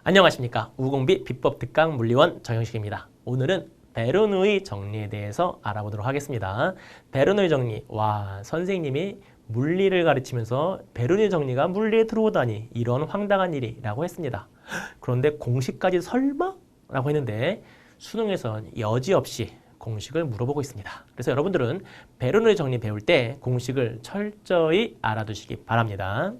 안녕하십니까. 우공비 비법 특강 물리원 정영식입니다. 오늘은 베르누이 정리에 대해서 알아보도록 하겠습니다. 베르누이 정리, 와, 선생님이 물리를 가르치면서 베르누이 정리가 물리에 들어오다니 이런 황당한 일이라고 했습니다. 그런데 공식까지 설마? 라고 했는데 수능에선 여지없이 공식을 물어보고 있습니다. 그래서 여러분들은 베르누이 정리 배울 때 공식을 철저히 알아두시기 바랍니다.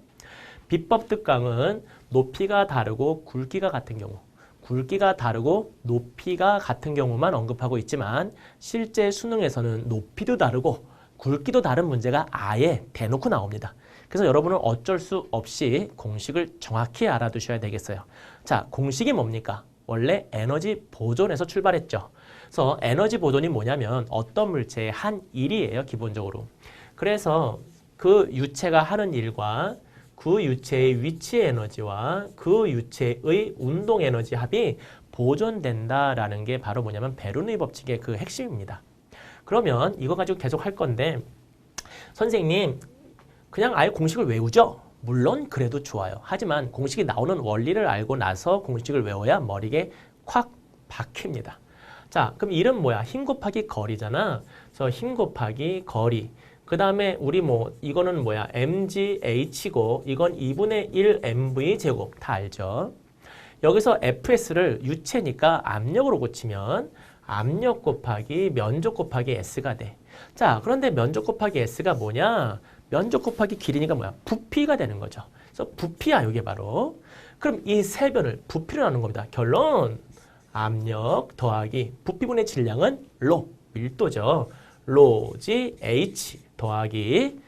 비법 특강은 높이가 다르고 굵기가 같은 경우, 굵기가 다르고 높이가 같은 경우만 언급하고 있지만 실제 수능에서는 높이도 다르고 굵기도 다른 문제가 아예 대놓고 나옵니다. 그래서 여러분은 어쩔 수 없이 공식을 정확히 알아두셔야 되겠어요. 자, 공식이 뭡니까? 원래 에너지 보존에서 출발했죠. 그래서 에너지 보존이 뭐냐면 어떤 물체의 한 일이에요, 기본적으로. 그래서 그 유체가 하는 일과 그 유체의 위치 에너지와 그 유체의 운동 에너지 합이 보존된다라는 게 바로 뭐냐면 베르누이 법칙의 그 핵심입니다. 그러면 이거 가지고 계속 할 건데 선생님 그냥 아예 공식을 외우죠? 물론 그래도 좋아요. 하지만 공식이 나오는 원리를 알고 나서 공식을 외워야 머리에 콱 박힙니다. 자, 그럼 이름 뭐야? 힘 곱하기 거리잖아. 그래서 힘 곱하기 거리. 그 다음에 우리 이거는 뭐야? mgh고 이건 2분의 1 mv 제곱 다 알죠? 여기서 fs를 유체니까 압력으로 고치면 압력 곱하기 면적 곱하기 s가 돼. 자, 그런데 면적 곱하기 s가 뭐냐? 면적 곱하기 길이니까 뭐야? 부피가 되는 거죠. 그래서 부피야, 이게 바로. 그럼 이 세 변을 부피로 나누는 겁니다. 결론, 압력 더하기 부피분의 질량은 로, 밀도죠. 로지 h 더하기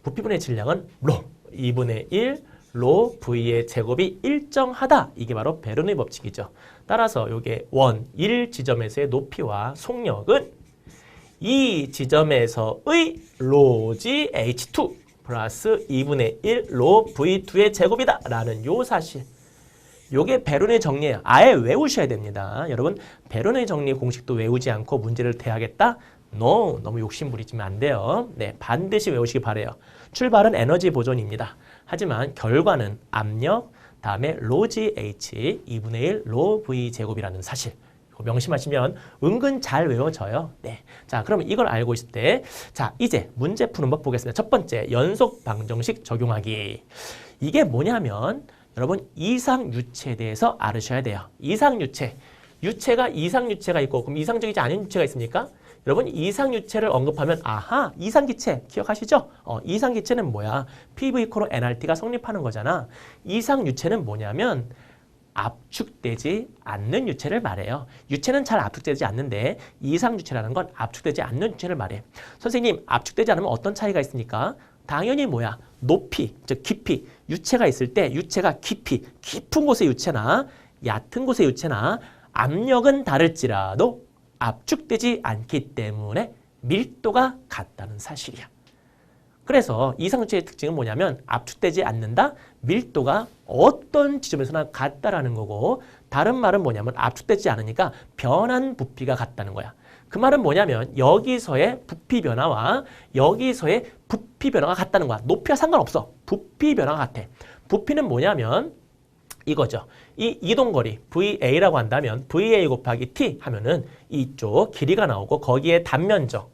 부피분의 질량은 로, 2분의 1 로 v의 제곱이 일정하다. 이게 바로 베르누이 법칙이죠. 따라서 이게 원, 1 지점에서의 높이와 속력은 이 지점에서의 로지 h2 플러스 2분의 1 로 v2의 제곱이다. 라는 요 사실. 요게 베르누이 정리예요. 아예 외우셔야 됩니다. 여러분, 베르누이 정리 공식도 외우지 않고 문제를 대하겠다? No, 너무 욕심 부리시면 안 돼요. 네, 반드시 외우시기 바래요. 출발은 에너지 보존입니다. 하지만 결과는 압력, 다음에 로지 h 2분의 1 로 v 제곱이라는 사실. 명심하시면 은근 잘 외워져요. 네. 자, 그러면 이걸 알고 있을 때, 자, 이제 문제 푸는 법 보겠습니다. 첫 번째, 연속 방정식 적용하기. 이게 뭐냐면, 여러분, 이상유체에 대해서 알으셔야 돼요. 이상유체. 유체가 이상유체가 있고, 그럼 이상적이지 않은 유체가 있습니까? 여러분, 이상유체를 언급하면, 아하, 이상기체 기억하시죠? 이상기체는 뭐야? PV 코로 NRT가 성립하는 거잖아. 이상유체는 뭐냐면, 압축되지 않는 유체를 말해요. 유체는 잘 압축되지 않는데 이상유체라는 건 압축되지 않는 유체를 말해. 선생님, 압축되지 않으면 어떤 차이가 있습니까? 당연히 뭐야? 높이, 즉 깊이. 유체가 있을 때 유체가 깊이, 깊은 곳의 유체나 얕은 곳의 유체나 압력은 다를지라도 압축되지 않기 때문에 밀도가 같다는 사실이야. 그래서 이상유체의 특징은 뭐냐면 압축되지 않는다, 밀도가 어떤 지점에서나 같다라는 거고, 다른 말은 뭐냐면 압축되지 않으니까 변한 부피가 같다는 거야. 그 말은 뭐냐면 여기서의 부피 변화와 여기서의 부피 변화가 같다는 거야. 높이와 상관없어. 부피 변화가 같아. 부피는 뭐냐면 이거죠. 이 이동거리 VA라고 한다면 VA 곱하기 T 하면은 이쪽 길이가 나오고 거기에 단면적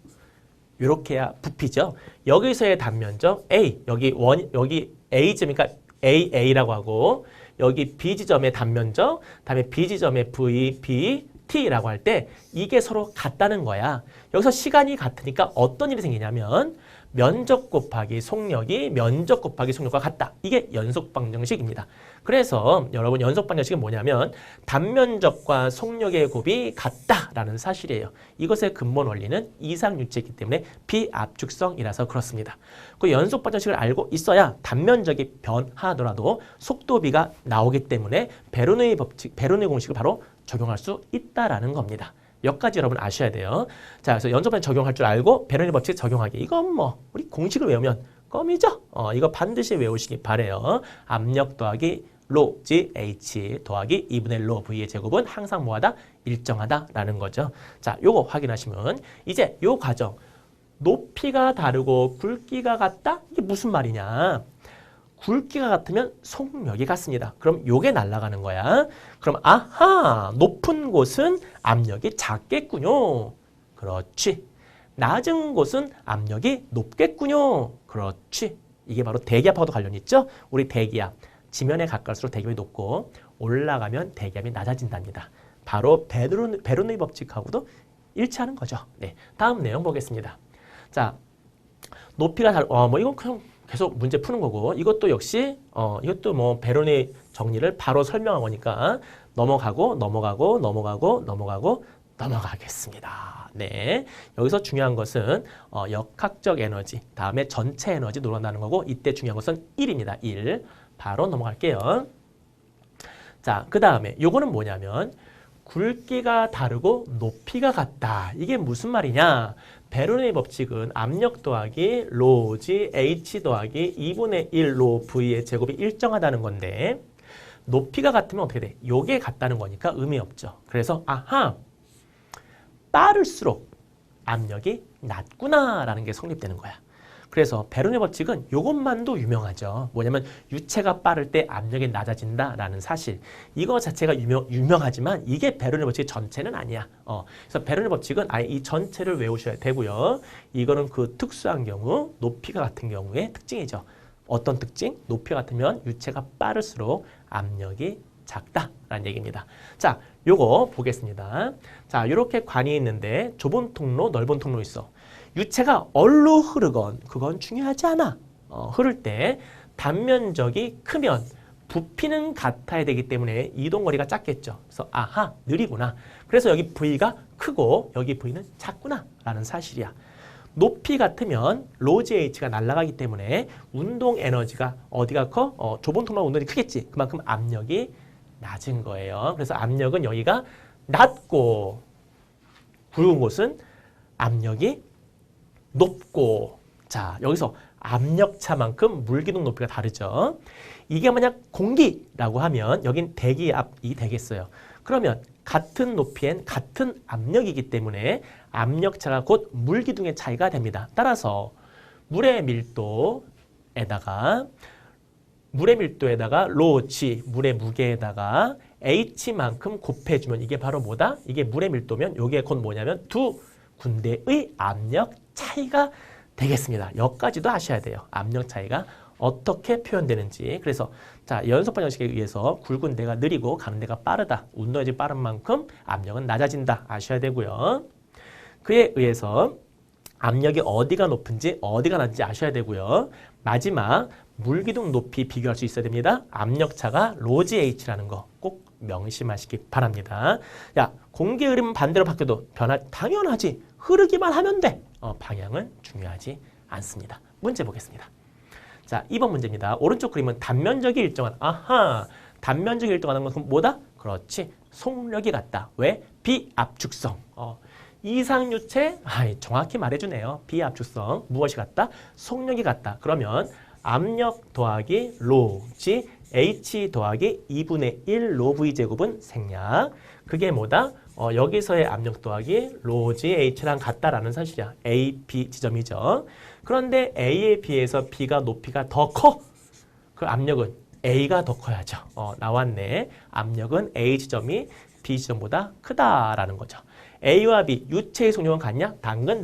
이렇게 해야 부피죠. 여기서의 단면적 A, 여기 A점이니까 AA라고 하고 여기 B지점의 단면적, 다음에 B지점의 V, T라고 할 때 이게 서로 같다는 거야. 여기서 시간이 같으니까 어떤 일이 생기냐면 면적 곱하기 속력이 면적 곱하기 속력과 같다. 이게 연속 방정식입니다. 그래서 여러분 연속 방정식은 뭐냐면 단면적과 속력의 곱이 같다라는 사실이에요. 이것의 근본 원리는 이상유체이기 때문에 비압축성이라서 그렇습니다. 그 연속 방정식을 알고 있어야 단면적이 변하더라도 속도비가 나오기 때문에 베르누이 법칙, 베르누이 공식을 바로 적용할 수 있다라는 겁니다. 몇 가지 여러분 아셔야 돼요. 자, 그래서 연속방정 적용할 줄 알고 베르누이 법칙 적용하기. 이건 우리 공식을 외우면 껌이죠? 이거 반드시 외우시기 바래요. 압력 더하기 로지 h 더하기 2분의 1 로 v의 제곱은 항상 뭐하다? 일정하다라는 거죠. 자, 요거 확인하시면 이제 요 과정. 높이가 다르고 굵기가 같다? 이게 무슨 말이냐? 굵기가 같으면 속력이 같습니다. 그럼 요게 날아가는 거야. 그럼 아하, 높은 곳은 압력이 작겠군요. 그렇지. 낮은 곳은 압력이 높겠군요. 그렇지. 이게 바로 대기압하고도 관련이 있죠. 우리 대기압, 지면에 가까울수록 대기압이 높고 올라가면 대기압이 낮아진답니다. 바로 베르누이 법칙하고도 일치하는 거죠. 네, 다음 내용 보겠습니다. 자, 높이가 뭐 이건 그냥 계속 문제 푸는 거고, 이것도 역시 이것도 뭐 베르누이 정리를 바로 설명한 거니까 넘어가겠습니다. 네, 여기서 중요한 것은 역학적 에너지, 다음에 전체 에너지 논한다는 거고, 이때 중요한 것은 1입니다. 1. 바로 넘어갈게요. 자, 그 다음에 요거는 뭐냐면 굵기가 다르고 높이가 같다. 이게 무슨 말이냐? 베르누이 법칙은 압력 더하기 로지 H 더하기 2분의 1 로 V의 제곱이 일정하다는 건데, 높이가 같으면 어떻게 돼? 요게 같다는 거니까 의미 없죠. 그래서 아하, 빠를수록 압력이 낮구나라는 게 성립되는 거야. 그래서 베르누이 법칙은 이것만도 유명하죠. 뭐냐면 유체가 빠를 때 압력이 낮아진다라는 사실. 이거 자체가 유명하지만 이게 베르누이 법칙 전체는 아니야. 그래서 베르누이 법칙은 아예 이 전체를 외우셔야 되고요. 이거는 그 특수한 경우, 높이가 같은 경우의 특징이죠. 어떤 특징? 높이가 같으면 유체가 빠를수록 압력이 작다라는 얘기입니다. 자, 요거 보겠습니다. 자, 요렇게 관이 있는데 좁은 통로, 넓은 통로 있어. 유체가 어디로 흐르건 그건 중요하지 않아. 흐를 때 단면적이 크면 부피는 같아야 되기 때문에 이동거리가 작겠죠. 그래서 아하, 느리구나. 그래서 여기 V가 크고 여기 V는 작구나 라는 사실이야. 높이 같으면 로지 H가 날아가기 때문에 운동 에너지가 어디가 커? 좁은 통로 운동이 크겠지. 그만큼 압력이 낮은 거예요. 그래서 압력은 여기가 낮고 굵은 곳은 압력이 높고, 자, 여기서 압력차만큼 물기둥 높이가 다르죠. 이게 만약 공기라고 하면 여긴 대기압이 되겠어요. 그러면 같은 높이엔 같은 압력이기 때문에 압력차가 곧 물기둥의 차이가 됩니다. 따라서 물의 밀도에다가 로 G, 물의 무게에다가 H만큼 곱해주면 이게 바로 뭐다? 이게 물의 밀도면 이게 곧 뭐냐면 두 군데의 압력 차이가 되겠습니다. 여기까지도 아셔야 돼요. 압력 차이가 어떻게 표현되는지. 그래서 자, 연속 방정식에 의해서 굵은 데가 느리고 가는 데가 빠르다. 운동이 빠른 만큼 압력은 낮아진다. 아셔야 되고요. 그에 의해서 압력이 어디가 높은지 어디가 낮은지 아셔야 되고요. 마지막 물기둥 높이 비교할 수 있어야 됩니다. 압력차가 로지 H라는 거 꼭 명심하시기 바랍니다. 야, 공기 흐름 반대로 바뀌어도 당연하지. 흐르기만 하면 돼. 방향은 중요하지 않습니다. 문제 보겠습니다. 자, 2번 문제입니다. 오른쪽 그림은 단면적이 일정한, 아하, 단면적이 일정하는 것은 뭐다? 그렇지, 속력이 같다. 왜? 비압축성. 이상유체, 정확히 말해주네요. 비압축성. 무엇이 같다? 속력이 같다. 그러면 압력 더하기 로 G H 더하기 2분의 1 로 V 제곱은 생략. 그게 뭐다? 여기서의 압력 더하기 로 G H랑 같다라는 사실이야. A, B 지점이죠. 그런데 A에 비해서 B가 높이가 더 커. 그 압력은 A가 더 커야죠. 나왔네. 압력은 A 지점이 B 지점보다 크다라는 거죠. A와 B, 유체의 속력은 같냐? 당근.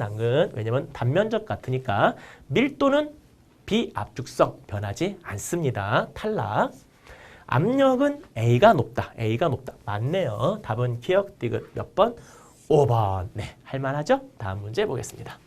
왜냐면 단면적 같으니까. 밀도는 비압축성, 변하지 않습니다. 탈락. 압력은 A가 높다. 맞네요. 답은 기억, 디귿 몇 번? 5번. 네, 할만하죠? 다음 문제 보겠습니다.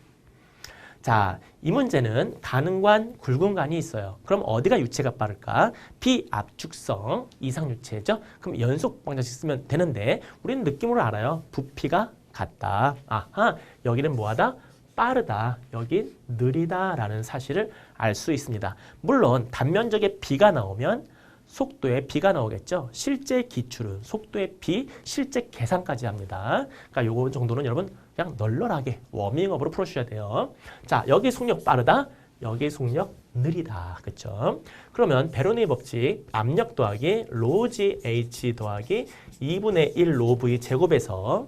자, 이 문제는 가능관, 굵은관이 있어요. 그럼 어디가 유체가 빠를까? 비압축성, 이상유체죠? 그럼 연속 방정식 쓰면 되는데 우리는 느낌으로 알아요. 부피가 같다. 아하, 여기는 뭐하다? 빠르다. 여긴 느리다라는 사실을 알 수 있습니다. 물론 단면적에 B가 나오면 속도에 B가 나오겠죠. 실제 기출은 속도의 B, 실제 계산까지 합니다. 그러니까 요거 정도는 여러분 그냥 널널하게 워밍업으로 풀어주셔야 돼요. 자, 여기 속력 빠르다. 여기 속력 느리다. 그렇죠? 그러면 베르누이 법칙 압력 더하기 로지 H 더하기 2분의 1 로 V 제곱에서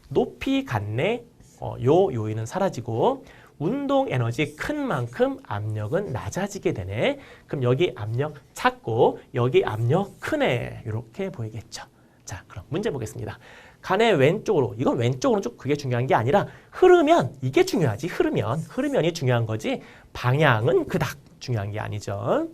높이 같네. 요 요인은 사라지고 운동 에너지 큰 만큼 압력은 낮아지게 되네. 그럼 여기 압력 작고 여기 압력 크네. 이렇게 보이겠죠. 자, 그럼 문제 보겠습니다. 간의 왼쪽으로, 이건 왼쪽으로 좀 그게 중요한 게 아니라 흐르면, 이게 중요하지. 흐르면이 중요한 거지. 방향은 그닥 중요한 게 아니죠.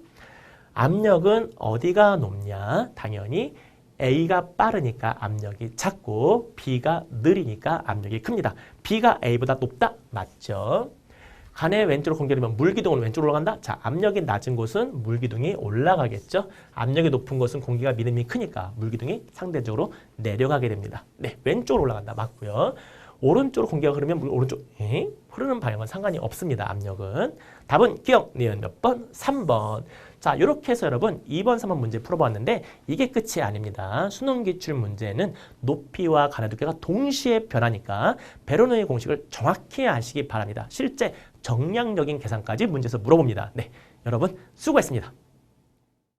압력은 어디가 높냐? 당연히 A가 빠르니까 압력이 작고 B가 느리니까 압력이 큽니다. B가 A보다 높다? 맞죠? 간의 왼쪽으로 공기가 흐르면 물기둥은 왼쪽으로 올라간다? 자, 압력이 낮은 곳은 물기둥이 올라가겠죠? 압력이 높은 곳은 공기가 믿음이 크니까 물기둥이 상대적으로 내려가게 됩니다. 네, 왼쪽으로 올라간다. 맞고요. 오른쪽으로 공기가 흐르면 오른쪽, 흐르는 방향은 상관이 없습니다. 압력은. 답은 기억, 니은 몇 번? 3번. 자, 이렇게 해서 여러분 2번, 3번 문제 풀어보았는데 이게 끝이 아닙니다. 수능 기출 문제는 높이와 간의 두께가 동시에 변하니까 베르노의 공식을 정확히 아시기 바랍니다. 실제 정량적인 계산까지 문제에서 물어봅니다. 네, 여러분 수고했습니다.